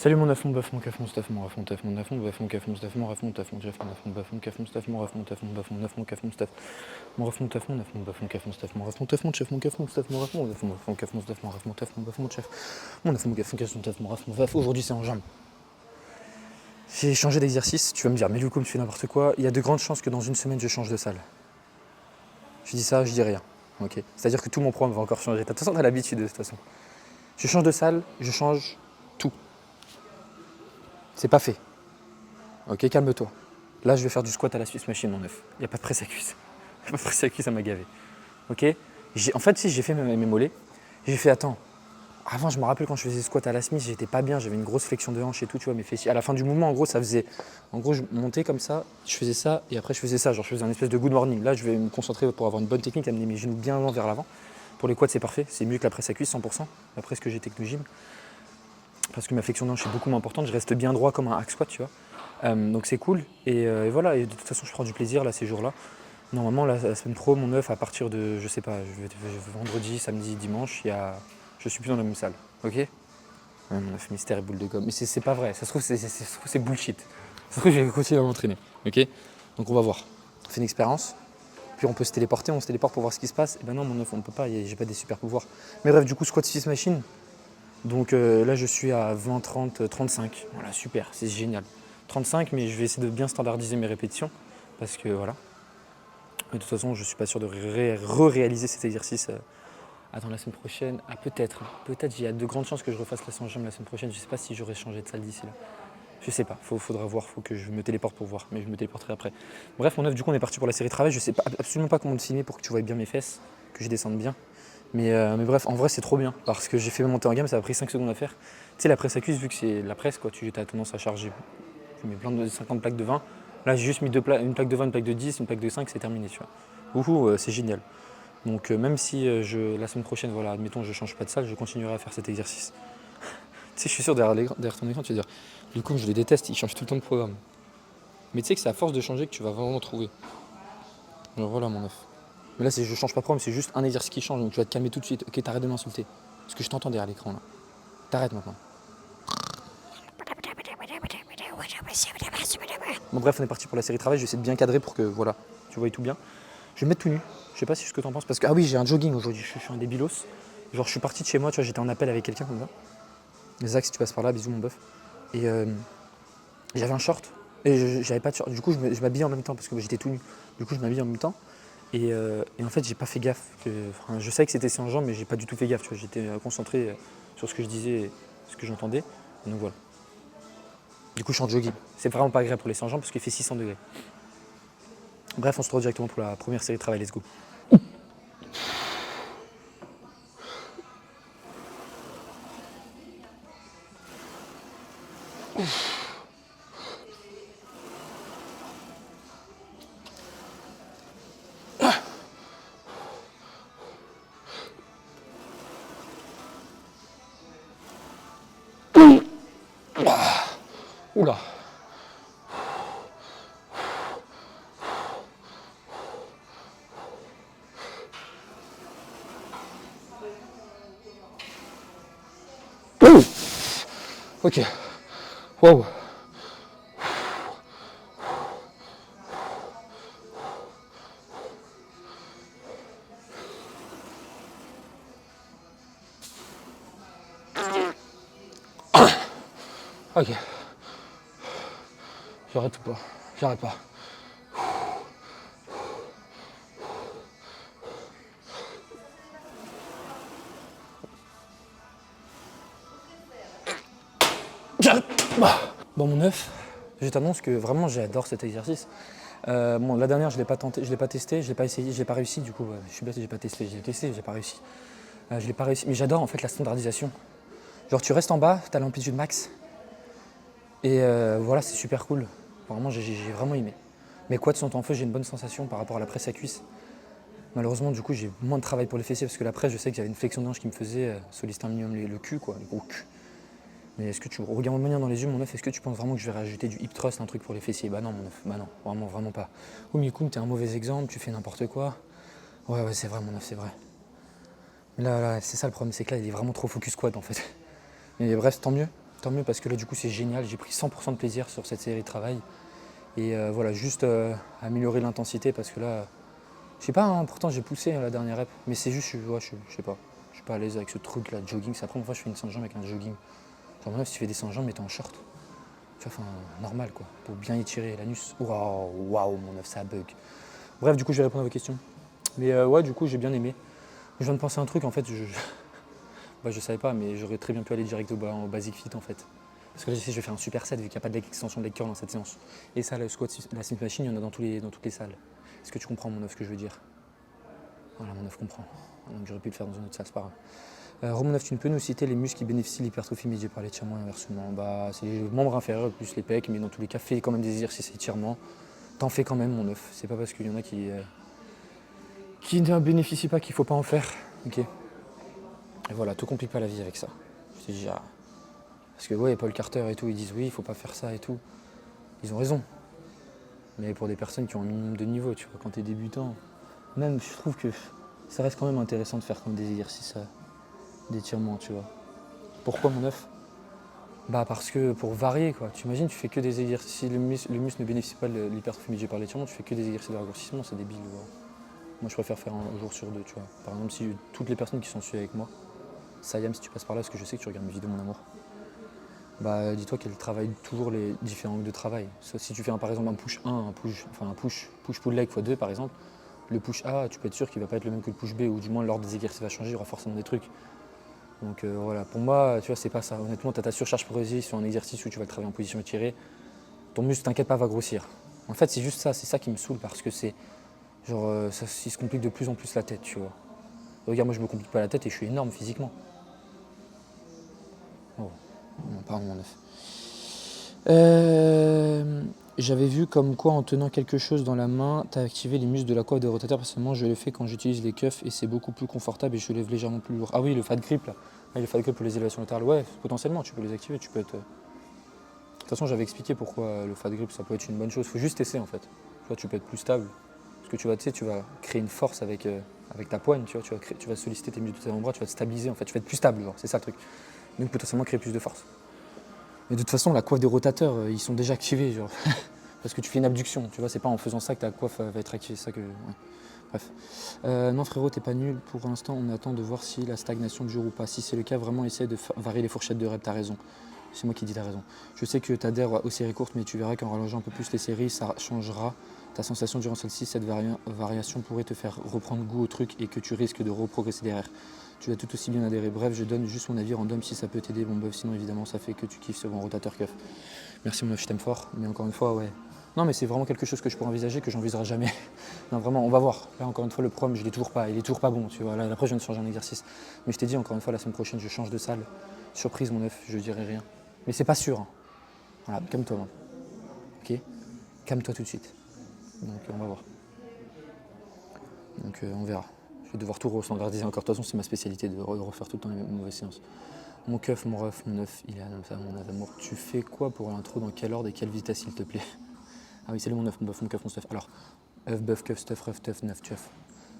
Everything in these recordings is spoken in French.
Salut mon œuf, mon bœuf, mon caf, mon stuff, mon ref, mon teuf, mon œuf, mon bœuf, mon caf, mon stuff, mon ref, mon teuf, mon jeff, mon œuf, mon bœuf, mon caf, mon stuff, mon ref, mon teuf, mon bœuf, mon œuf, mon caf, mon stuff, mon ref, mon teuf, mon œuf, mon bœuf, mon caf, mon stuff, mon ref, mon teuf, mon chef, mon caf, mon stuff, mon ref, mon œuf, mon caf, mon stuff, mon ref, mon teuf, mon bœuf, mon chef, mon œuf, mon caf, mon caf, mon teuf, mon ref, mon veuf. Aujourd'hui c'est en jambes. J'ai changé d'exercice, tu vas me dire, mais du coup, tu fais n'importe quoi. Il y a de grandes chances que dans une semaine je change de salle. Je dis ça, je dis rien. Ok. C'est-à-dire que tout mon programme va encore changer. De toute façon, t'as l'habitude de toute façon. Je change de salle, je change tout. C'est pas fait. Ok, calme-toi. Là, je vais faire du squat à la Swiss Machine, mon œuf. Il n'y a pas de presse à cuisse. Il n'y a pas de presse à cuisse, ça m'a gavé. Ok. En fait, si j'ai fait mes mollets, j'ai fait, attends. Avant, je me rappelle quand je faisais squat à la Smith, j'étais pas bien, j'avais une grosse flexion de hanche et tout, tu vois, mes fessiers. À la fin du mouvement, en gros, ça faisait. En gros, je montais comme ça, je faisais ça, et après, je faisais ça. Genre, je faisais un espèce de good morning. Là, je vais me concentrer pour avoir une bonne technique, amener mes genoux bien vers l'avant. Pour les quads, c'est parfait. C'est mieux que la presse à cuisse, 100%, après ce que j'ai techno-gym. Parce que ma flexion de hanche est beaucoup moins importante, je reste bien droit comme un hack squat, tu vois. Donc c'est cool. Et voilà, et de toute façon, je prends du plaisir là, ces jours-là. Normalement, la semaine pro, mon œuf, à partir de, je sais pas, vendredi, samedi, dimanche, je suis plus dans la même salle. Ok. Ouais, mon œuf mystère et boule de gomme. Mais c'est pas vrai, ça se trouve, c'est bullshit. Ça se trouve, je vais continuer à m'entraîner. Ok. Donc on va voir. On fait une expérience. Puis on peut se téléporter, on se téléporte pour voir ce qui se passe. Et ben non, mon œuf, on ne peut pas, j'ai pas des super pouvoirs. Mais bref, du coup, squat Swiss Machine. Donc là, je suis à 20, 30, 35. Voilà, super, c'est génial. 35, mais je vais essayer de bien standardiser mes répétitions. Parce que voilà. Mais de toute façon, je ne suis pas sûr de réaliser cet exercice. Attends, la semaine prochaine. Ah, peut-être. Peut-être, il y a de grandes chances que je refasse la 100 jambes la semaine prochaine. Je ne sais pas si j'aurais changé de salle d'ici là. Je sais pas, faudra voir, faut que je me téléporte pour voir, mais je me téléporterai après. Bref, mon œuf, du coup, on est parti pour la série de travail. Je sais pas, absolument pas comment le filmer pour que tu vois bien mes fesses, que je descende bien. Mais bref, en vrai, c'est trop bien parce que j'ai fait ma montée en gamme, ça a pris 5 secondes à faire. Tu sais, la presse à cuisse, vu que c'est la presse, quoi, tu as tendance à charger. Je mets plein de 50 plaques de 20. Là, j'ai juste mis une plaque de 20, une plaque de 10, une plaque de 5, c'est terminé, tu vois. Ouhou, c'est génial. Donc, même si la semaine prochaine, voilà, admettons, je change pas de salle, je continuerai à faire cet exercice. Tu sais, je suis sûr, derrière ton écran, tu vas dire, du coup, je les déteste, ils changent tout le temps de programme. Mais tu sais que c'est à force de changer que tu vas vraiment trouver. Alors voilà, mon œuf. Mais là, je change pas de programme, c'est juste un exercice qui change, donc tu vas te calmer tout de suite. Ok, t'arrêtes de m'insulter. Parce que je t'entends derrière l'écran, là. T'arrêtes maintenant. Bon, bref, on est parti pour la série de travail, je vais essayer de bien cadrer pour que, voilà, tu vois tout bien. Je vais me mettre tout nu. Je sais pas si ce que t'en penses, parce que, ah oui, j'ai un jogging aujourd'hui, je suis un débilos. Genre, je suis parti de chez moi, tu vois, j'étais en appel avec quelqu'un comme ça. Zach, si tu passes par là, bisous mon bœuf. Et j'avais un short et j'avais pas de short. Du coup, je m'habillais en même temps parce que j'étais tout nu. Du coup, je m'habillais en même temps. Et en fait, j'ai pas fait gaffe. Je savais que c'était sans jambes, mais j'ai pas du tout fait gaffe. Tu vois, j'étais concentré sur ce que je disais et ce que j'entendais. Donc voilà. Du coup, je suis en jogging. C'est vraiment pas agréable pour les sans jambes parce qu'il fait 600 degrés. Bref, on se retrouve directement pour la première série de travail. Let's go. Oula. Ok. Wow. Ok. J'arrête ou pas? J'arrête pas. J'arrête. Bon, mon œuf, je t'annonce que vraiment j'adore cet exercice. Bon, la dernière, je l'ai pas tenté, je l'ai pas testé, je l'ai pas essayé, je l'ai pas réussi. Du coup, je suis bête, j'ai pas testé, j'ai testé, j'ai pas réussi. Je l'ai pas réussi, mais j'adore en fait la standardisation. Genre, tu restes en bas, t'as l'amplitude max, et voilà, c'est super cool. Vraiment, j'ai vraiment aimé. Mes quads sont en feu, j'ai une bonne sensation par rapport à la presse à cuisse. Malheureusement, du coup, j'ai moins de travail pour les fessiers parce que la presse, je sais que j'avais une flexion de hanche qui me faisait solliciter un minimum le cul, quoi, le gros cul. Mais est-ce que tu regardes bien dans les yeux, mon œuf, est-ce que tu penses vraiment que je vais rajouter du hip thrust, un truc pour les fessiers? Bah non, mon œuf, bah non, vraiment, vraiment pas. Oh, Mikoum, t'es un mauvais exemple, tu fais n'importe quoi. Ouais, c'est vrai, mon œuf, c'est vrai. Mais là, c'est ça le problème, c'est que là, il est vraiment trop focus quad en fait. Mais bref, tant mieux. Tant mieux parce que là du coup c'est génial, j'ai pris 100% de plaisir sur cette série de travail. Et voilà, juste améliorer l'intensité parce que là, je sais pas, hein, pourtant j'ai poussé la dernière rep, mais c'est juste, je sais pas, je suis pas à l'aise avec ce truc là de jogging. C'est la première fois que je fais une séance jambes avec un jogging. Genre même si tu fais des séances jambes mais t'es en short, tu vois, enfin normal quoi, pour bien étirer l'anus. Waouh, mon œuf ça bug. Bref, du coup je vais répondre à vos questions. Mais ouais, du coup j'ai bien aimé. Je viens de penser à un truc en fait, bah, je savais pas, mais j'aurais très bien pu aller direct au Basic Fit en fait. Parce que là, je sais, je vais faire un superset vu qu'il n'y a pas d'extension de leg curl dans cette séance. Et ça, le squat, la Smith Machine, il y en a dans toutes les salles. Est-ce que tu comprends mon œuf, ce que je veux dire? Voilà, mon œuf comprend. Donc j'aurais pu le faire dans une autre salle, c'est pas grave. Romanov, tu ne peux nous citer les muscles qui bénéficient de l'hypertrophie médiée par l'étirement et inversement? Bah, c'est les membres inférieurs plus les pecs, mais dans tous les cas, fais quand même des exercices étirements. T'en fais quand même, mon œuf. C'est pas parce qu'il y en a qui ne bénéficient pas qu'il faut pas en faire. Ok. Et voilà, te complique pas la vie avec ça. Je te dis, ah. Parce que ouais, Paul Carter et tout, ils disent oui, il faut pas faire ça et tout. Ils ont raison. Mais pour des personnes qui ont un minimum de niveau, tu vois, quand t'es débutant, même je trouve que ça reste quand même intéressant de faire comme des exercices d'étirement, tu vois. Pourquoi mon œuf? Bah parce que pour varier quoi, tu imagines tu fais que des exercices, si le muscle ne bénéficie pas de l'hypertrophie médiée par l'étirement, tu fais que des exercices de raccourcissement, c'est débile. Ouais. Moi je préfère faire un jour sur deux, tu vois. Par exemple si toutes les personnes qui sont suivies avec moi, Sayam si tu passes par là, parce que je sais que tu regardes mes vidéos mon amour, bah dis-toi qu'elle travaille toujours les différents angles de travail. Si tu fais par exemple un push 1, un push-pull leg x2 par exemple, le push A, tu peux être sûr qu'il ne va pas être le même que le push B, ou du moins l'ordre des exercices va changer, il y aura forcément des trucs. Donc voilà, pour moi, tu vois, c'est pas ça. Honnêtement, tu as ta surcharge progressive sur un exercice où tu vas le travailler en position étirée, ton muscle, t'inquiète pas, va grossir. En fait, c'est juste ça, c'est ça qui me saoule parce que c'est genre, ça, il se complique de plus en plus la tête, tu vois. Regarde, moi je me complique pas la tête et je suis énorme physiquement. Oh, non, pardon, mon œuf. J'avais vu comme quoi en tenant quelque chose dans la main, tu as activé les muscles de la coiffe des rotateurs. Personnellement, je le fais quand j'utilise les cuffs et c'est beaucoup plus confortable et je lève légèrement plus lourd. Ah oui, le fat grip là. Ah, le fat grip pour les élévations latérales, ouais, potentiellement, tu peux les activer. Tu peux être. De toute façon, j'avais expliqué pourquoi le fat grip ça peut être une bonne chose. Il faut juste tester en fait. Tu vois, tu peux être plus stable. Parce que tu vas, tu sais, tu vas créer une force avec ta poigne, tu vois, tu vas solliciter tes muscles de tes avant-bras, tu vas te stabiliser en fait, tu vas être plus stable, c'est ça le truc. Donc potentiellement créer plus de force. Mais de toute façon, la coiffe des rotateurs, ils sont déjà activés, genre. Parce que tu fais une abduction, tu vois, c'est pas en faisant ça que ta coiffe va être activée, c'est ça que. Ouais. Bref. Non frérot, t'es pas nul. Pour l'instant, on attend de voir si la stagnation dure ou pas. Si c'est le cas, vraiment essaye de varier les fourchettes de reps, t'as raison. C'est moi qui dis t'as raison. Je sais que t'adhères aux séries courtes, mais tu verras qu'en rallongeant un peu plus les séries, ça changera ta sensation durant celle-ci. Cette variation pourrait te faire reprendre goût au truc et que tu risques de reprogresser derrière. Tu vas tout aussi bien adhérer. Bref, je donne juste mon avis random si ça peut t'aider. Bon, bref, sinon évidemment, ça fait que tu kiffes ce bon rotateur cuff. Merci mon œuf, je t'aime fort. Mais encore une fois, ouais. Non, mais c'est vraiment quelque chose que je pourrais envisager, que j'envisagerai jamais. Non, vraiment, on va voir. Là, encore une fois, le prom, je l'ai toujours pas. Il est toujours pas bon, tu vois. Là, après, je viens de changer un exercice. Mais je t'ai dit, encore une fois, la semaine prochaine, je change de salle. Surprise, mon œuf, je dirai rien. Mais c'est pas sûr. Hein. Voilà, calme-toi, man. Ok. Calme-toi tout de suite. Donc, on va voir. Donc, on verra. Je vais devoir tout restandardiser encore. De toute façon, c'est ma spécialité de refaire tout le temps les mauvaises séances. Mon keuf, mon ref, mon œuf, il est à mon œuf amour. Tu fais quoi pour l'intro? Dans quel ordre et quelle vitesse, s'il te plaît? Ah oui, salut mon œuf, mon bœuf, mon keuf, mon stuff. Alors, œuf, bœuf, keuf, stuff, ref, teuf, neuf, tuef.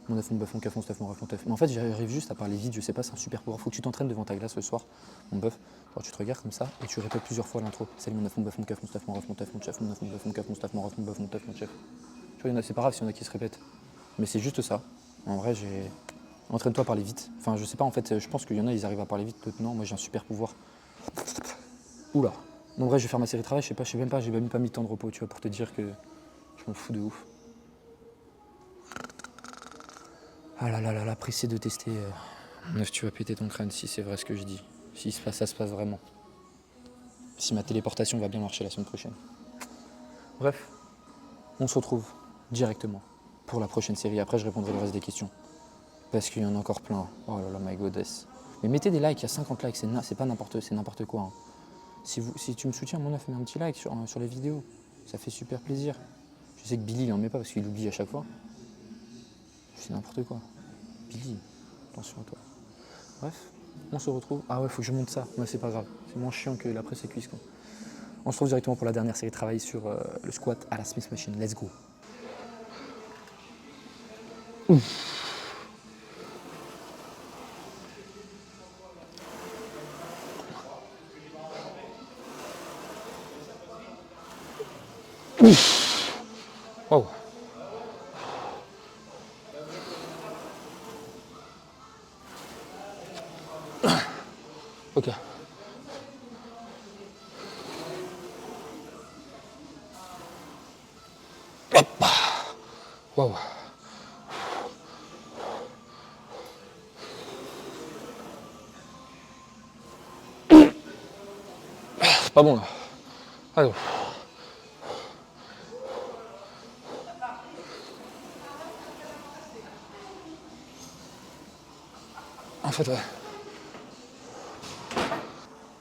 Mon œuf, mon bœuf, mon keuf, mon stuff, mon ref, mon teuf. Mais en fait, j'arrive juste à parler vite, je sais pas, c'est un super pouvoir. Faut que tu t'entraînes devant ta glace le soir, mon bœuf. Alors, tu te regardes comme ça et tu répètes plusieurs fois l'intro. Salut mon œuf, mon bœuf, mon keuf, mon stuff, mon ref, mon teuf, mon chef. Mon œuf, mon bœuf, mon keuf, mon stuff, mon ref, mon bœuf, mon teuf, mon chef. Tu vois, c'est pas grave s'il y en a qui se répètent. Mais c'est juste ça. En vrai, j'ai. Entraîne-toi à parler vite. Enfin, je sais pas, en fait, je pense qu'il y en a, ils arrivent à parler vite, d'autres non. Moi, j'ai un super pouvoir. Oula. En vrai, je vais faire ma série de travail, je sais même pas, j'ai même pas mis de temps de repos, tu vois, pour te dire que je m'en fous de ouf. Ah là là là là, pressé de tester. Neuf, tu vas péter ton crâne si c'est vrai ce que je dis. Si ça se passe vraiment. Si ma téléportation va bien marcher la semaine prochaine. Bref, on se retrouve directement pour la prochaine série. Après, je répondrai le reste des questions. Parce qu'il y en a encore plein. Oh là là, my goddess. Mais mettez des likes, il y a 50 likes, c'est pas n'importe quoi. Hein. Si tu me soutiens, mon œuf, mets un petit like sur les vidéos. Ça fait super plaisir. Je sais que Billy, il en met pas parce qu'il oublie à chaque fois. C'est n'importe quoi. Billy, attention à toi. Bref, on se retrouve. Ah ouais, faut que je monte ça. Ouais, c'est pas grave. C'est moins chiant que la presse et cuisse, quoi. On se retrouve directement pour la dernière série de travail sur le squat à la Smith Machine. Let's go. Ouf. Waouh. Ok. Hop. Waouh. C'est pas bon là. Allez. En fait, ouais.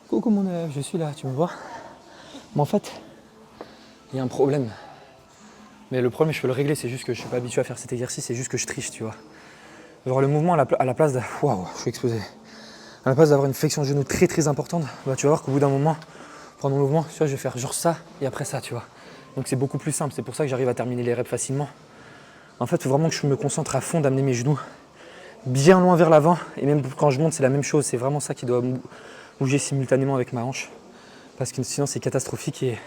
Coucou mon œuf, je suis là, tu me vois? Mais en fait, il y a un problème. Mais le problème, je peux le régler, c'est juste que je suis pas habitué à faire cet exercice, c'est juste que je triche, tu vois. Genre le mouvement à la place de... Waouh, je suis explosé. À la place d'avoir une flexion de genou très très importante, bah tu vas voir qu'au bout d'un moment, pendant le mouvement, tu vois, je vais faire genre ça et après ça, tu vois. Donc c'est beaucoup plus simple, c'est pour ça que j'arrive à terminer les reps facilement. En fait, il faut vraiment que je me concentre à fond d'amener mes genoux bien loin vers l'avant. Et même quand je monte, c'est la même chose, c'est vraiment ça qui doit bouger simultanément avec ma hanche. Parce que sinon c'est catastrophique et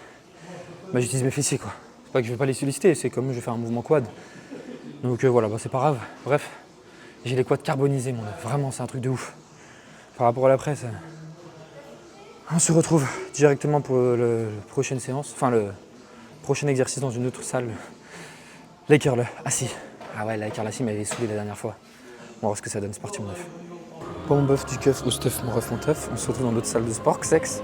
bah, j'utilise mes fessiers quoi. C'est pas que je vais pas les solliciter, c'est comme je vais faire un mouvement quad. Donc voilà, bah, c'est pas grave. Bref, j'ai les quads carbonisés mon œuf. Vraiment c'est un truc de ouf. Par rapport à la presse, on se retrouve directement pour la prochaine séance, enfin le prochain exercice dans une autre salle. Les curls assis. Ah ouais, les curls assis m'avait saoulé la dernière fois. On va voir ce que ça donne, c'est parti mon œuf. Pas mon bœuf du keuf au stuff, mon ref mon teuf. On se retrouve dans notre salle de sport, sexe.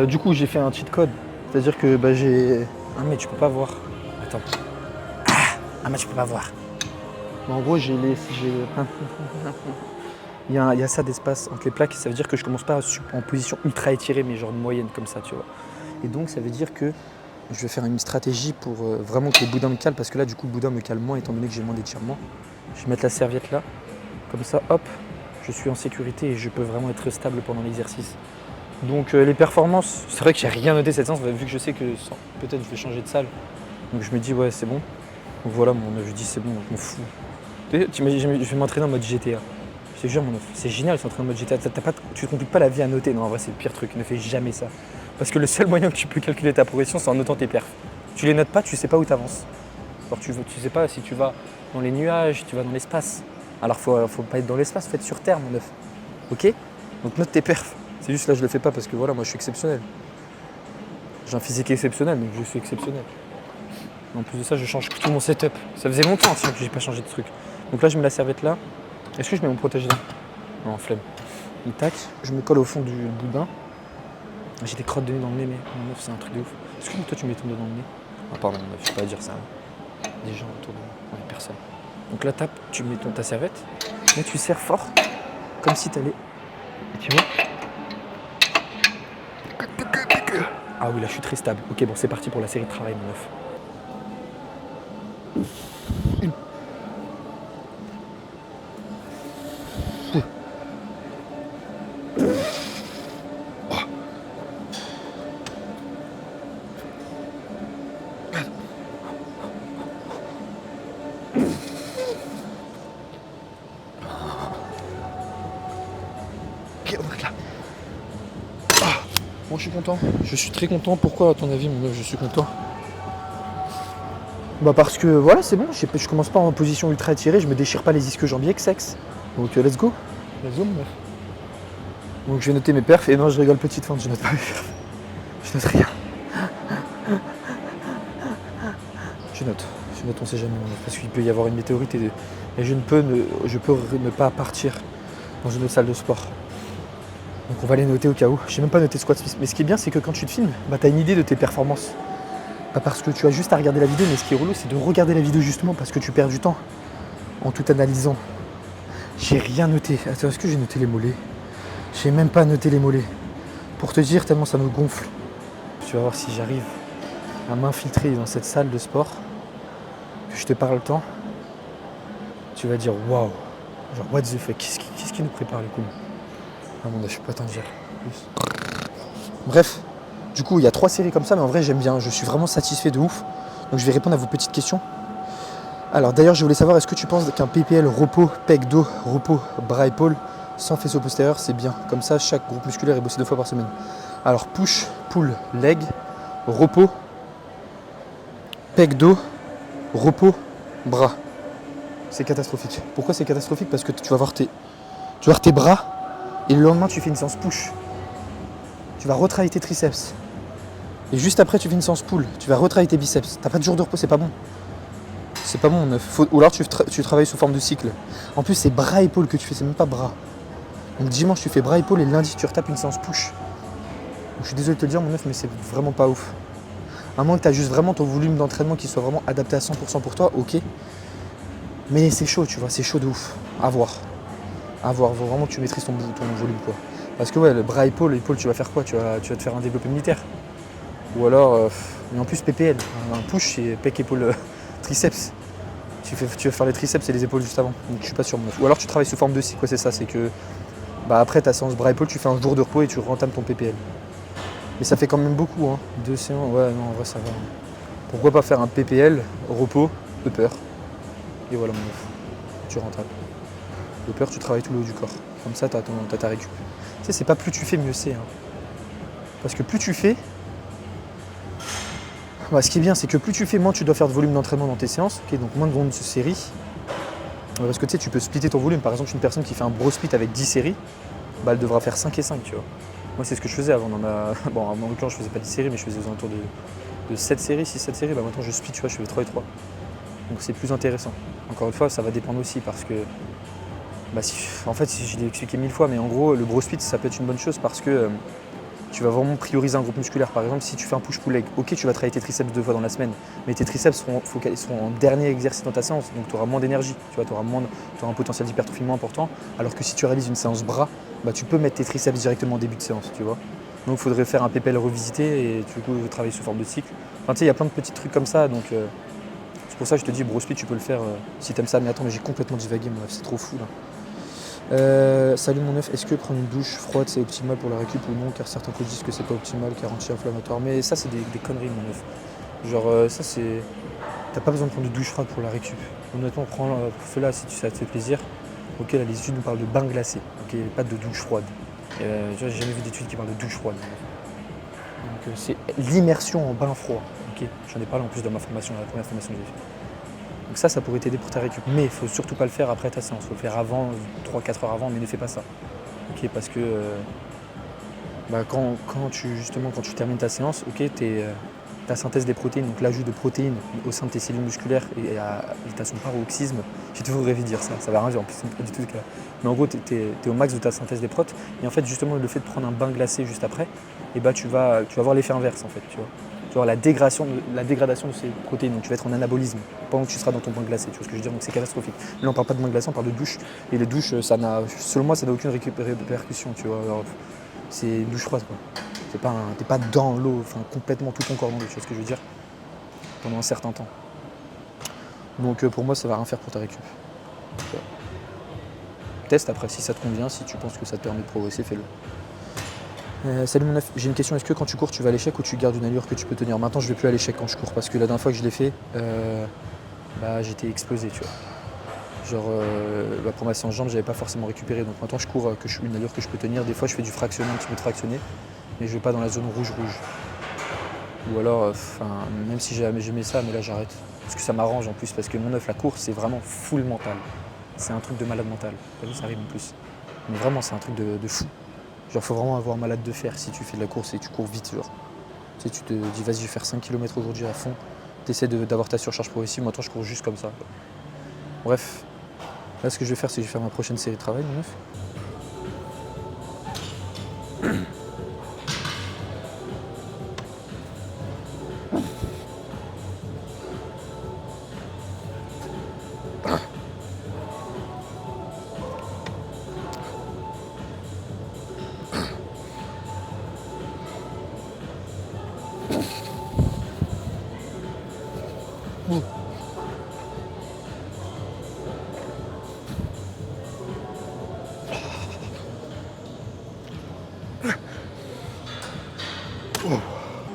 Du coup j'ai fait un cheat code. C'est-à-dire que bah, j'ai... Ah mais tu peux pas voir. Attends. Ah mais tu peux pas voir. Mais en gros j'ai les... Il y a ça d'espace entre les plaques, ça veut dire que je commence pas en position ultra étirée, mais genre de moyenne comme ça, tu vois. Et donc ça veut dire que je vais faire une stratégie pour vraiment que le boudin me cale, parce que là du coup le boudin me cale moins étant donné que j'ai moins d'étirement. Je vais mettre la serviette là, comme ça, hop, je suis en sécurité et je peux vraiment être stable pendant l'exercice. Donc les performances, c'est vrai que j'ai rien noté cette séance, vu que je sais que peut-être je vais changer de salle. Donc je me dis ouais c'est bon. Donc voilà, je dis c'est bon, je m'en fous. Je vais m'entraîner en mode GTA. Je te jure mon œuf, c'est génial, c'est en train de mode GTA. Tu ne compliques pas la vie à noter, non en vrai c'est le pire truc, ne fais jamais ça. Parce que le seul moyen que tu peux calculer ta progression c'est en notant tes perfs. Tu les notes pas, tu sais pas où t'avances. Alors tu sais pas si tu vas dans les nuages, tu vas dans l'espace. Alors faut pas être dans l'espace, faut être sur terre mon œuf. Ok? Donc note tes perfs. C'est juste là je le fais pas parce que voilà moi je suis exceptionnel. J'ai un physique exceptionnel donc je suis exceptionnel. En plus de ça je change tout mon setup. Ça faisait longtemps que j'ai pas changé de truc. Donc là je mets la serviette là. Est-ce que je mets mon protège là? Non, flemme. Et tac, je me colle au fond du boudin. J'ai des crottes de nez dans le nez, mais mon œuf, c'est un truc de ouf. Est-ce que toi, tu mets ton doigt dans le nez? Ah, pardon, mon œuf, je peux pas dire ça. Des gens autour de moi, ouais, personne. Donc là, tu mets ta serviette, mais tu serres fort, comme si t'allais. Et tu vois? Ah oui, là, je suis très stable. Ok, bon, c'est parti pour la série de travail, mon œuf. Ok, on est là. Bon, je suis content. Je suis très content. Pourquoi, à ton avis, mon œuf, je suis content? Bah parce que voilà, c'est bon. Je commence pas en position ultra étirée. Je me déchire pas les ischio-jambiers que sexe. Donc let's go. Let's go, mon œuf. Donc je vais noter mes perfs. Et non, je rigole, petite feinte, je note pas mes perfs. Je note rien. Je note, on sait jamais, parce qu'il peut y avoir une météorite et je peux ne pas partir dans une autre salle de sport. Donc on va les noter au cas où. J'ai même pas noté squat Smith. Mais ce qui est bien, c'est que quand tu te filmes, bah, tu as une idée de tes performances. Pas parce que tu as juste à regarder la vidéo, mais ce qui est relou, c'est de regarder la vidéo justement parce que tu perds du temps en tout analysant. J'ai rien noté. Attends, est-ce que j'ai noté les mollets? J'ai même pas noté les mollets. Pour te dire, tellement ça me gonfle. Tu vas voir si j'arrive à m'infiltrer dans cette salle de sport. Je te parle le temps, tu vas dire waouh, genre what the fuck, qu'est-ce qui nous prépare les coups? Ah mon dieu, je peux pas t'en dire plus. Bref, du coup il y a 3 séries comme ça, mais en vrai j'aime bien, je suis vraiment satisfait de ouf. Donc je vais répondre à vos petites questions. Alors d'ailleurs je voulais savoir, est-ce que tu penses qu'un PPL repos, pec, dos, repos, bras, épaules, sans faisceau postérieur, c'est bien? Comme ça chaque groupe musculaire est bossé 2 fois par semaine. Alors push, pull, leg, repos, pec, dos, repos, bras. C'est catastrophique. Pourquoi c'est catastrophique? Parce que tu vas voir tes bras et le lendemain tu fais une séance push. Tu vas retravailler tes triceps. Et juste après tu fais une séance pull. Tu vas retravailler tes biceps. T'as pas de jour de repos, c'est pas bon. C'est pas bon. Ou alors tu travailles sous forme de cycle. En plus c'est bras épaules que tu fais, c'est même pas bras. Donc dimanche tu fais bras épaules et lundi tu retapes une séance push. Donc, je suis désolé de te le dire mon neuf, mais c'est vraiment pas ouf. À moins que tu as juste vraiment ton volume d'entraînement qui soit vraiment adapté à 100% pour toi, ok. Mais c'est chaud, tu vois, c'est chaud de ouf. À voir. À voir, faut vraiment que tu maîtrises ton volume, quoi. Parce que ouais, le bras épaule, tu vas faire quoi, tu vas te faire un développé militaire. Ou alors, mais en plus PPL, un push c'est pec, épaule, triceps. Tu vas faire les triceps et les épaules juste avant. Donc je suis pas sûr. Ou alors tu travailles sous forme de cycle, quoi, c'est ça, c'est que après ta séance bras épaule, tu fais un jour de repos et tu rentames ton PPL. Mais ça fait quand même beaucoup, hein. 2 séances, ouais, non, en vrai, ça va. Pourquoi pas faire un PPL, repos, upper. Et voilà, mon neuf. Tu rentables. Upper, tu travailles tout le haut du corps. Comme ça, t'as ta récup. Tu sais, c'est pas plus tu fais, mieux c'est. Hein. Parce que plus tu fais, ce qui est bien, c'est que plus tu fais, moins tu dois faire de volume d'entraînement dans tes séances. Okay, donc moins de volume de séries. Parce que tu sais, tu peux splitter ton volume. Par exemple, une personne qui fait un bro split avec 10 séries, elle devra faire 5 et 5, tu vois. Moi, c'est ce que je faisais avant. Bon, en l'occurrence, je faisais pas 10 séries, mais je faisais aux alentours de 7 séries, 6-7 séries. Maintenant, je split, tu vois, je fais 3 et 3. Donc, c'est plus intéressant. Encore une fois, ça va dépendre aussi parce que, en fait, je l'ai expliqué 1000 fois, mais en gros, le bro split, ça peut être une bonne chose parce que tu vas vraiment prioriser un groupe musculaire. Par exemple, si tu fais un push-pull leg, ok, tu vas travailler tes triceps 2 fois dans la semaine, mais tes triceps seront en dernier exercice dans ta séance, donc tu auras moins d'énergie, tu auras un potentiel d'hypertrophie moins important, alors que si tu réalises une séance bras, tu peux mettre tes triceps directement en début de séance, tu vois. Donc il faudrait faire un PPL revisité et du coup travailler sous forme de cycle. Enfin, tu sais, il y a plein de petits trucs comme ça, donc c'est pour ça que je te dis, bro split, tu peux le faire si t'aimes ça. Mais attends, mais j'ai complètement divagué, mon neuf, c'est trop fou là. Salut mon neuf, est-ce que prendre une douche froide c'est optimal pour la récup ou non? Car certains coachs disent que c'est pas optimal car anti-inflammatoire. Mais ça c'est des conneries mon neuf. Genre ça c'est. T'as pas besoin de prendre de douche froide pour la récup. Honnêtement, fais-la si ça te fait plaisir. Ok, là les études nous parlent de bain glacé. Ok, pas de douche froide. J'ai jamais vu d'études qui parlent de douche froide. Donc c'est l'immersion en bain froid. Ok, j'en ai parlé en plus dans ma formation, la première formation que j'ai faite. Donc ça pourrait t'aider pour ta récup. Mais il faut surtout pas le faire après ta séance. Il faut le faire avant, 3-4 heures avant, mais ne fais pas ça. Ok, parce que quand tu termines ta séance, ok, ta synthèse des protéines, donc l'ajout de protéines au sein de tes cellules musculaires et à son paroxysme, j'ai toujours rêvé de dire ça, ça va rien dire en plus, c'est pas du tout le cas. Mais en gros, tu es au max de ta synthèse des protes, et en fait, justement, le fait de prendre un bain glacé juste après, et tu vas voir l'effet inverse en fait, tu vois. Tu vas voir la dégradation de ces protéines, donc tu vas être en anabolisme pendant que tu seras dans ton bain glacé, tu vois ce que je veux dire, donc c'est catastrophique. Là, on parle pas de bain glacé, on parle de douche, et les douches, selon moi, ça n'a aucune répercussion, tu vois. Alors, c'est une douche froide, quoi. T'es pas dans l'eau, complètement tout ton corps dans l'eau, tu vois ce que je veux dire, pendant un certain temps. Donc pour moi, ça va rien faire pour ta récup. Teste après, si ça te convient, si tu penses que ça te permet de progresser, fais-le. Salut mon neuf, j'ai une question, est-ce que quand tu cours, tu vas à l'échec ou tu gardes une allure que tu peux tenir? Maintenant, je vais plus à l'échec quand je cours, parce que la dernière fois que je l'ai fait, j'étais explosé, tu vois. Genre, pour ma séance jambes, j'avais pas forcément récupéré, donc maintenant je cours une allure que je peux tenir. Des fois, je fais du fractionné, un petit peu de fractionné, mais je vais pas dans la zone rouge. Ou alors, même si j'aimais ça, mais là j'arrête. Parce que ça m'arrange en plus, parce que mon neuf, la course, c'est vraiment full mental. C'est un truc de malade mental. T'as vu, ça arrive en plus. Mais vraiment, c'est un truc de fou. Genre, faut vraiment avoir malade de fer si tu fais de la course et tu cours vite, genre. Tu sais, tu te dis, vas-y, je vais faire 5 km aujourd'hui à fond. T'essaies d'avoir ta surcharge progressive. Moi, je cours juste comme ça. Bref. Là, ce que je vais faire, c'est que je vais faire ma prochaine série de travail, mon neuf.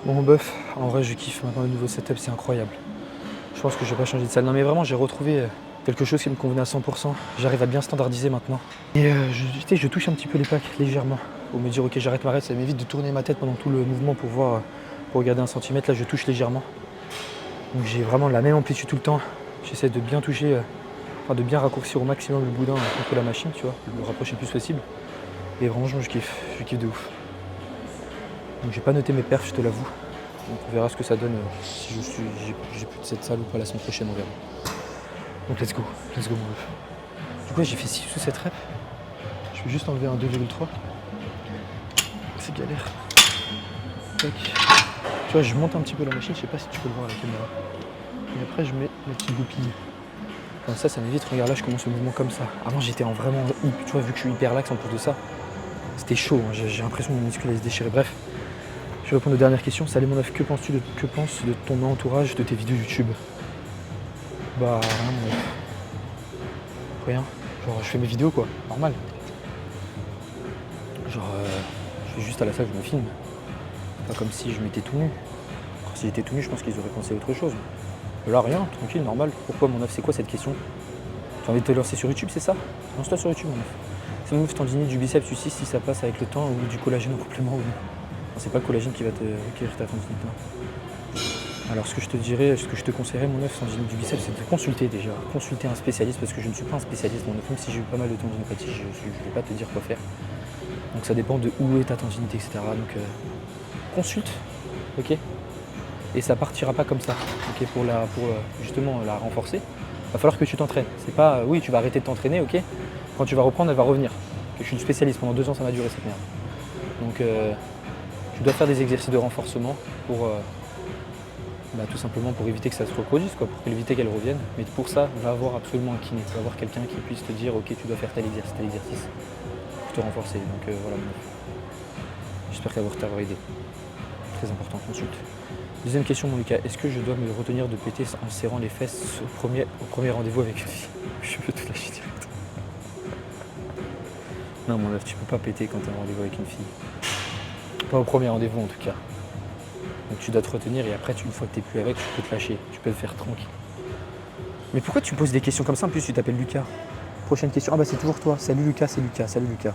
Bon mon bœuf, en vrai je kiffe maintenant le nouveau setup, c'est incroyable. Je pense que je vais pas changer de salle. Non mais vraiment j'ai retrouvé quelque chose qui me convenait à 100%. J'arrive à bien standardiser maintenant. Et je touche un petit peu les plaques légèrement. Pour me dire ok j'arrête ma reste, ça m'évite de tourner ma tête pendant tout le mouvement pour regarder un centimètre. Là je touche légèrement. Donc j'ai vraiment la même amplitude tout le temps. J'essaie de bien toucher, de bien raccourcir au maximum le boudin contre la machine, tu vois, de me rapprocher le plus possible. Et vraiment je kiffe de ouf. Donc j'ai pas noté mes perfs, je te l'avoue. Donc on verra ce que ça donne si j'ai plus de cette salle ou pas la semaine prochaine, on verra. Donc let's go mon ref. Du coup j'ai fait 6 ou 7 reps. Je vais juste enlever un 2,3. C'est galère. Tac. Tu vois, je monte un petit peu la machine, je sais pas si tu peux le voir à la caméra. Et après je mets mes petites goupilles. Comme ça m'évite. Regarde là, je commence le mouvement comme ça. Avant j'étais en vraiment, tu vois, vu que je suis hyper lax en plus de ça, c'était chaud, hein. J'ai l'impression que mon muscle allait se déchirer. Bref, je vais répondre aux dernières questions. Salut mon œuf, que penses de ton entourage de tes vidéos YouTube? Bah rien mon œuf. Rien. Genre je fais mes vidéos quoi, normal. Genre je vais juste à la salle, je me filme. Pas comme si je m'étais tout nu. Si j'étais tout nu, je pense qu'ils auraient pensé à autre chose. Mais là rien, tranquille, normal. Pourquoi mon œuf, c'est quoi cette question? Tu as envie de te lancer sur YouTube, c'est ça? Lance-toi sur YouTube mon œuf. C'est mon œuf tendinite du biceps, tu sais si ça passe avec le temps ou du collagène en complément ou non. C'est pas le collagène qui va te requérir ta tendinite. Alors ce que je te dirais, ce que je te conseillerais mon œuf tendinite du biceps, c'est de consulter déjà. Consulter un spécialiste parce que je ne suis pas un spécialiste mon œuf, même si j'ai eu pas mal de tendinopathie, je ne vais pas te dire quoi faire. Donc ça dépend de où est ta tendinite, etc. Donc consulte, ok? Et ça partira pas comme ça, ok? Pour justement la renforcer, il va falloir que tu t'entraînes. C'est pas, oui, tu vas arrêter de t'entraîner, ok? Quand tu vas reprendre, elle va revenir. Je suis une spécialiste, pendant 2 ans ça m'a duré cette merde. Donc tu dois faire des exercices de renforcement pour tout simplement pour éviter que ça se reproduise, quoi, pour éviter qu'elle revienne. Mais pour ça, va avoir absolument un kiné, va avoir quelqu'un qui puisse te dire ok, tu dois faire tel exercice pour te renforcer. Donc voilà, j'espère t'avoir aidé. Très important, consulte. Deuxième question mon Lucas, est-ce que je dois me retenir de péter en serrant les fesses au premier rendez-vous avec une fille? Je peux te lâcher direct. Non mon œuf, tu peux pas péter quand tu as un rendez-vous avec une fille. Pas au premier rendez-vous en tout cas. Donc tu dois te retenir et après, une fois que tu n'es plus avec, tu peux te lâcher, tu peux le faire tranquille. Mais pourquoi tu poses des questions comme ça? En plus, tu t'appelles Lucas. Prochaine question. Ah bah c'est toujours toi. Salut Lucas, c'est Lucas. Salut Lucas.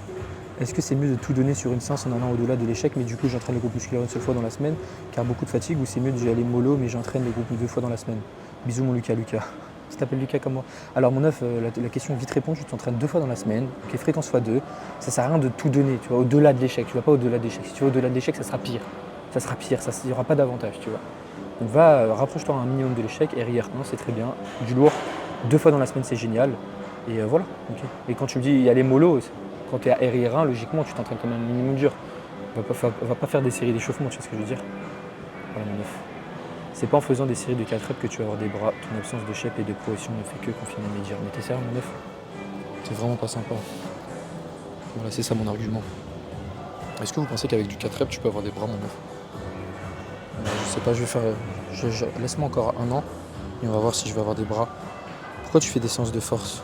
Est-ce que c'est mieux de tout donner sur une séance en allant au-delà de l'échec, mais du coup j'entraîne le groupe musculaire une seule fois dans la semaine, car beaucoup de fatigue, ou c'est mieux d'y aller mollo, mais j'entraîne le groupe 2 fois dans la semaine? Bisous mon Lucas. Tu t'appelles Lucas comme moi. Alors mon œuf, la question est vite répondue, tu t'entraînes 2 fois dans la semaine, ok, fréquence x2, ça sert à rien de tout donner, tu vois, au-delà de l'échec, tu vas pas au-delà de l'échec. Si tu vas au-delà de l'échec, ça sera pire. Il n'y aura pas d'avantage, tu vois. Donc rapproche-toi un minimum de l'échec, RIR1 c'est très bien, du lourd, 2 fois dans la semaine c'est génial, et voilà. Okay. Et quand tu me dis y aller mollo, quand tu es à RIR1, logiquement tu t'entraînes quand même un minimum dur. On va pas faire des séries d'échauffement, tu vois ce que je veux dire. Voilà mon œuf. C'est pas en faisant des séries de 4 reps que tu vas avoir des bras, ton absence de shape et de progression ne fait que confiner mes dires. Mais t'es sérieux mon œuf? C'est vraiment pas sympa. Voilà, c'est ça mon argument. Est-ce que vous pensez qu'avec du 4 reps tu peux avoir des bras mon œuf? Je sais pas, je vais faire. Laisse-moi encore 1 an et on va voir si je vais avoir des bras. Pourquoi tu fais des séances de force?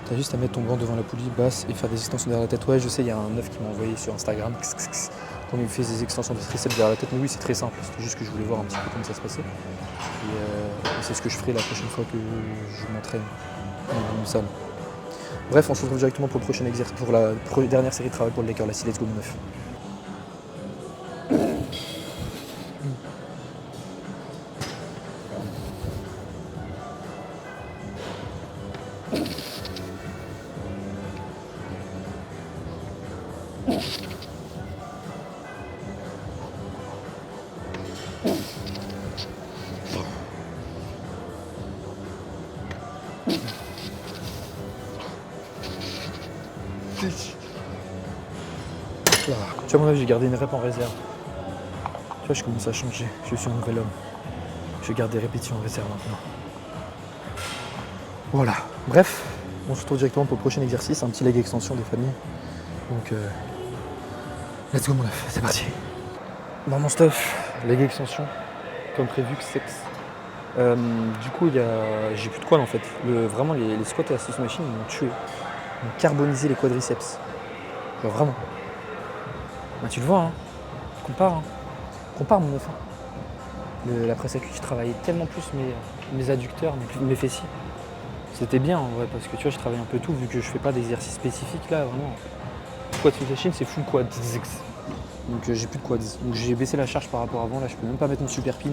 T'as juste à mettre ton banc devant la poulie basse et faire des extensions derrière la tête. Ouais, je sais, il y a un œuf qui m'a envoyé sur Instagram. Quand il fait des extensions de triceps derrière la tête. Mais oui, c'est très simple. C'était juste que je voulais voir un petit peu comment ça se passait. Et c'est ce que je ferai la prochaine fois que je m'entraîne dans une salle. Bref, on se retrouve directement pour le prochain exercice, pour la dernière série de travail pour le Laker. Là, let's go mon œuf. Tu vois, mon œuf, j'ai gardé une rep en réserve. Tu vois, je commence à changer. Je suis un nouvel homme. Je garde des répétitions en réserve maintenant. Voilà. Bref, on se retrouve directement pour le prochain exercice, un petit leg extension des familles. Donc, let's go mon œuf, c'est parti. Bon mon stuff, leg extension, comme prévu, sexe. Du coup, j'ai plus de quad en fait. Vraiment, les squats et assist machine m'ont tué. Ils m'ont carbonisé les quadriceps. Genre vraiment. Bah, tu le vois, hein. Compare mon œuf. La presse à cuisse, je travaillais tellement plus mes adducteurs, mes fessiers. C'était bien en vrai, parce que tu vois, je travaille un peu tout, vu que je fais pas d'exercice spécifique là, vraiment. Quad machine, c'est full quad. Donc j'ai plus de quads. Donc j'ai baissé la charge par rapport à avant, là je peux même pas mettre mon super pin.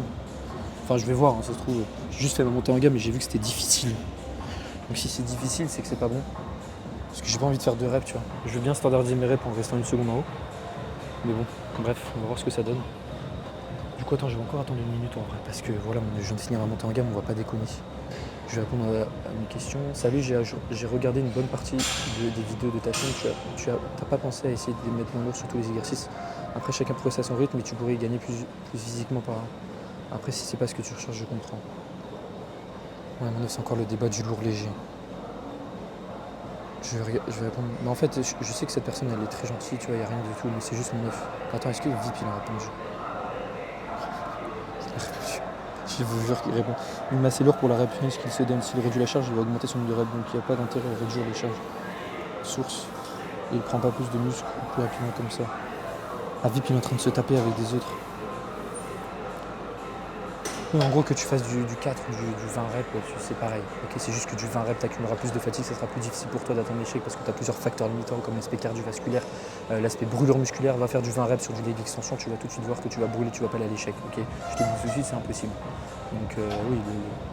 Enfin, je vais voir, hein, ça se trouve. J'ai juste fait ma montée en gamme et j'ai vu que c'était difficile. Donc si c'est difficile, c'est que c'est pas bon. Parce que j'ai pas envie de faire 2 reps, tu vois. Je veux bien standardiser mes reps en restant une seconde en haut. Mais bon, bref, on va voir ce que ça donne. Du coup, attends, je vais encore attendre 1 minute en vrai. Parce que voilà, je viens de finir ma montée en gamme, on va pas déconner. Je vais répondre à mes questions. Salut, j'ai regardé une bonne partie des vidéos de ta chaîne. T'as pas pensé à essayer de les mettre moins lourd sur tous les exercices. Après, chacun progresse à son rythme, mais tu pourrais y gagner plus physiquement par. Après, si c'est pas ce que tu recherches, je comprends. Ouais, maintenant, c'est encore le débat du lourd léger. Je vais répondre. Mais en fait, je sais que cette personne, elle est très gentille, tu vois, il n'y a rien du tout, mais c'est juste mon œuf. Attends, est-ce que VIP, il a répondu? Je vous jure qu'il répond. Il met assez lourd pour la réponse qu'il se donne. S'il réduit la charge, il va augmenter son nombre de reps, donc il n'y a pas d'intérêt à réduire les charges. Source. Et il prend pas plus de muscles plus rapidement comme ça. Ah, VIP, il est en train de se taper avec des autres. Oui, en gros, que tu fasses du 4 ou du 20 reps, c'est pareil. Ok, c'est juste que du 20 reps, tu accumuleras plus de fatigue, ça sera plus difficile pour toi d'atteindre l'échec parce que tu as plusieurs facteurs limitants comme l'aspect cardiovasculaire, l'aspect brûlure musculaire. Va faire du 20 reps sur du leg extension, tu vas tout de suite voir que tu vas brûler, tu vas pas aller à l'échec. Ok, je te dis tout de suite, c'est impossible. Donc oui,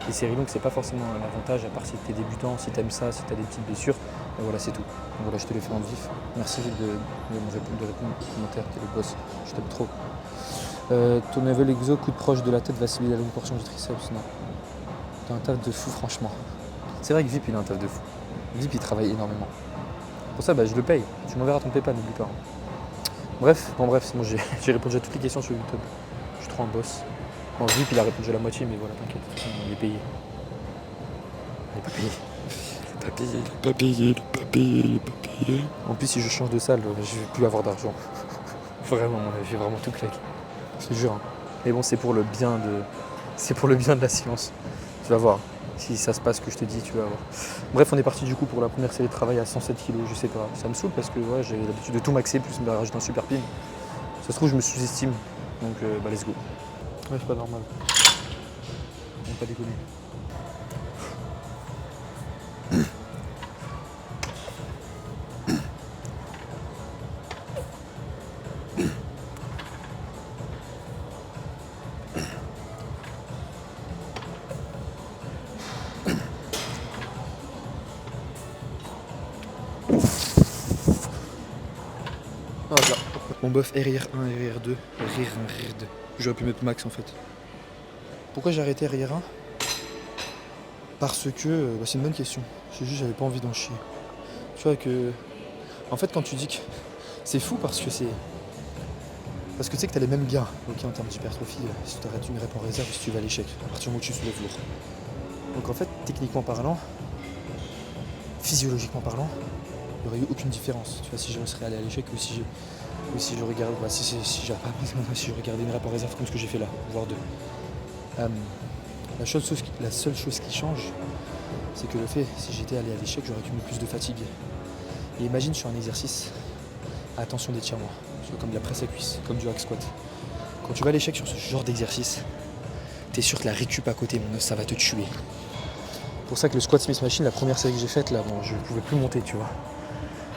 les séries longues, c'est pas forcément un avantage, à part si tu es débutant, si tu aimes ça, si tu as des petites blessures. Et voilà, c'est tout. Donc voilà, je te l'ai fait en vif. Merci de répondre aux commentaires, t'es le boss. Je t'aime trop. Ton level exo, coup de proche de la tête va cibler la longue portion du triceps. Non. T'as un taf de fou, franchement. C'est vrai que VIP, il a un taf de fou. VIP, il travaille énormément. Pour ça, je le paye. Tu m'enverras ton PayPal, n'oublie pas. Bref, c'est bon, j'ai répondu à toutes les questions sur YouTube. Je suis trop un boss. Bon, VIP, il a répondu à la moitié, mais voilà, t'inquiète, il est payé. Il est pas payé. Il est pas payé. En plus, si je change de salle, je vais plus avoir d'argent. Vraiment, j'ai vraiment tout claqué. Je te jure. Hein. Mais bon, c'est pour le bien de la science. Tu vas voir. Si ça se passe que je te dis, tu vas voir. Bref, on est parti du coup pour la première série de travail à 107 kg. Je sais pas. Ça me saoule parce que ouais, j'ai l'habitude de tout maxer plus me rajouter un super pin. Ça se trouve, je me sous-estime. Donc, let's go. Ouais, c'est pas normal. On va pas déconner. Voilà. Mon bof RIR1, RIR2, RIR1, RIR2. J'aurais pu mettre max en fait. Pourquoi j'ai arrêté RIR1? Parce que c'est une bonne question. C'est juste j'avais pas envie d'en chier. Tu vois que. En fait quand tu dis que. C'est fou parce que c'est. Parce que tu sais que t'as les mêmes gains, ok, en termes d'hypertrophie, si tu arrêtes une rep en réserve, si tu vas à l'échec, à partir du moment où tu soulèves lourd. Donc en fait, techniquement parlant, physiologiquement parlant, il n'y aurait eu aucune différence. Tu vois, si je serais allé à l'échec ou si je regarde, si je regardais une rep en réserve comme ce que j'ai fait là, voire 2. La seule chose qui change, c'est que le fait, si j'étais allé à l'échec, j'aurais accumulé plus de fatigue. Et imagine sur un exercice à tension d'étirement, comme de la presse à cuisse, comme du hack squat. Quand tu vas à l'échec sur ce genre d'exercice, t'es sûr que la récup à côté, mon os, ça va te tuer. C'est pour ça que le squat Smith Machine, la première série que j'ai faite, là, bon, je pouvais plus monter, tu vois.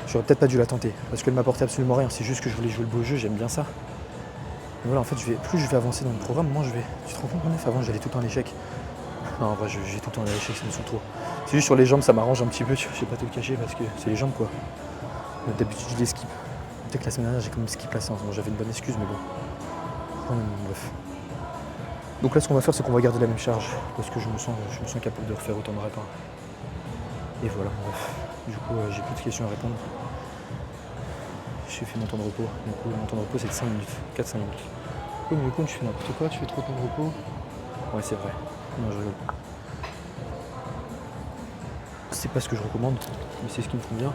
J'aurais peut-être pas dû la tenter, parce qu'elle m'apportait absolument rien. C'est juste que je voulais jouer le beau jeu, j'aime bien ça. Mais voilà, en fait, plus je vais avancer dans le programme, moins je vais. Tu te rends compte, Manef, avant j'allais tout le temps à l'échec. Non, en vrai, j'ai tout le temps à l'échec, ça me saoule trop. C'est juste sur les jambes, ça m'arrange un petit peu, tu vois, je vais pas te le cacher, parce que c'est les jambes, quoi. D'habitude, je les skip. Peut-être que la semaine dernière, j'ai quand même skip la séance. Bon, j'avais une bonne excuse, mais bon. Quand même, bref. Donc là, ce qu'on va faire, c'est qu'on va garder la même charge, parce que je me sens capable de refaire autant de repas. Et voilà, bref. Du coup, j'ai plus de questions à répondre. J'ai fait mon temps de repos. Du coup, mon temps de repos, c'est de 5 minutes, 4-5 minutes. Oui, mais du coup, tu fais n'importe quoi, tu fais trop de temps de repos. Ouais, c'est vrai. Non, je rigole. C'est pas ce que je recommande, mais c'est ce qui me convient.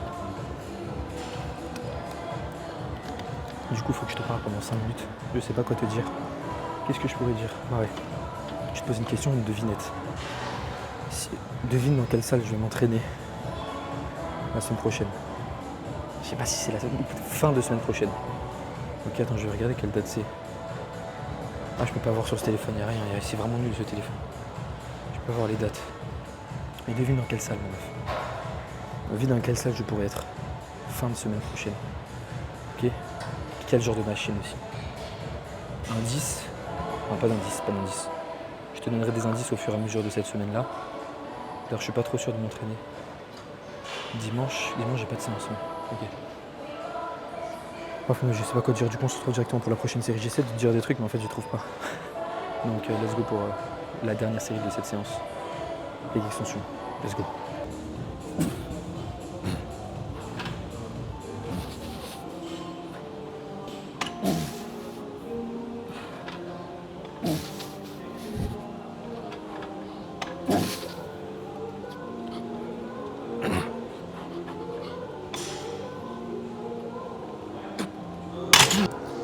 Du coup, il faut que je te parle pendant 5 minutes. Je sais pas quoi te dire. Qu'est-ce que je pourrais dire? Ah ouais. Je te pose une question, une devinette. Devine dans quelle salle je vais m'entraîner la semaine prochaine. Je sais pas si c'est la fin de semaine prochaine. Ok, attends, je vais regarder quelle date c'est. Ah, je peux pas voir sur ce téléphone, y'a rien. C'est vraiment nul ce téléphone. Je peux pas voir les dates. Mais devine dans quelle salle, mon meuf. Devine dans quelle salle je pourrais être fin de semaine prochaine. Ok. Quel genre de machine aussi. Un 10. Non, pas d'indice, pas d'indice. Je te donnerai des indices au fur et à mesure de cette semaine-là. D'ailleurs, je suis pas trop sûr de m'entraîner. Dimanche, j'ai pas de séance. Ok. Enfin, je sais pas quoi dire, du coup on se retrouve directement pour la prochaine série. J'essaie de dire des trucs mais en fait je trouve pas. Donc let's go pour la dernière série de cette séance. Et extension. Let's go.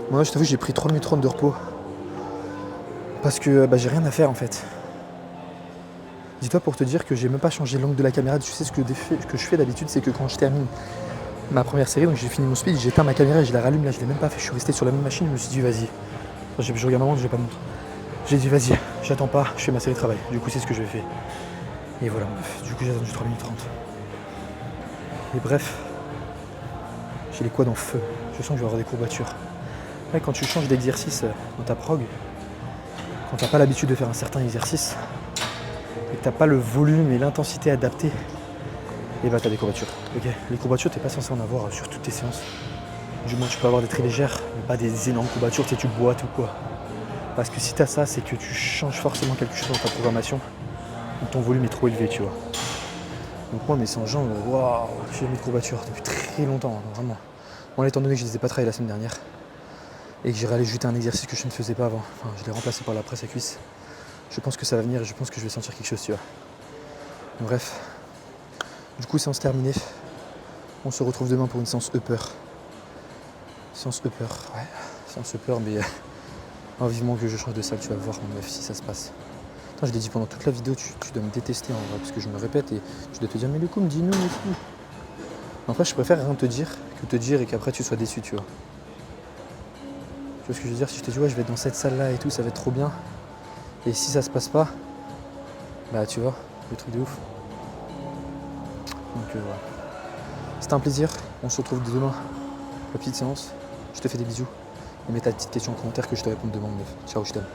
Moi je t'avoue j'ai pris 3 minutes 30 de repos. Parce que j'ai rien à faire en fait. Dis-toi pour te dire que j'ai même pas changé l'angle de la caméra. Tu sais ce que je fais d'habitude, c'est que quand je termine ma première série, donc j'ai fini mon speed, j'éteins ma caméra et je la rallume. Là je l'ai même pas fait, je suis resté sur la même machine, je me suis dit vas-y. Enfin, je regarde ma montre, j'ai pas de montre. J'ai dit vas-y, j'attends pas, je fais ma série de travail. Du coup c'est ce que je fais. Et voilà, du coup j'ai attendu 3 minutes 30. Et bref, j'ai les quads en feu. Je sens que je vais avoir des courbatures. Là, quand tu changes d'exercice dans ta prog, quand t'as pas l'habitude de faire un certain exercice, et que t'as pas le volume et l'intensité adaptée, et bah t'as des courbatures. Okay, les courbatures, t'es pas censé en avoir sur toutes tes séances. Du moins tu peux avoir des très légères, mais pas des énormes courbatures, tu sais, tu boites ou quoi. Parce que si t'as ça, c'est que tu changes forcément quelque chose dans ta programmation, ou ton volume est trop élevé, tu vois. Donc moi mes séances jambes, waouh, j'ai mis de courbatures depuis très longtemps, hein, vraiment. Bon, étant donné que je les ai pas travaillées la semaine dernière, et que j'ai rajouté un exercice que je ne faisais pas avant, enfin je l'ai remplacé par la presse à cuisse, je pense que ça va venir et je pense que je vais sentir quelque chose, tu vois. Bref, du coup séance terminée, on se retrouve demain pour une séance upper. Séance upper, ouais, séance upper, mais vivement que je change de salle, tu vas voir mon meuf si ça se passe. Attends, je l'ai dit pendant toute la vidéo, tu dois me détester en vrai, parce que je me répète et tu dois te dire mais le coup me dis nous et tout. En fait je préfère rien te dire que te dire et qu'après tu sois déçu, tu vois. Tu vois ce que je veux dire? Si je te dis ouais je vais être dans cette salle là et tout, ça va être trop bien. Et si ça se passe pas, bah tu vois, le truc de ouf. Donc voilà. C'était un plaisir, on se retrouve demain pour la petite séance. Je te fais des bisous. Et mets ta petite question en commentaire que je te réponds demain, meuf. Ciao, je t'aime.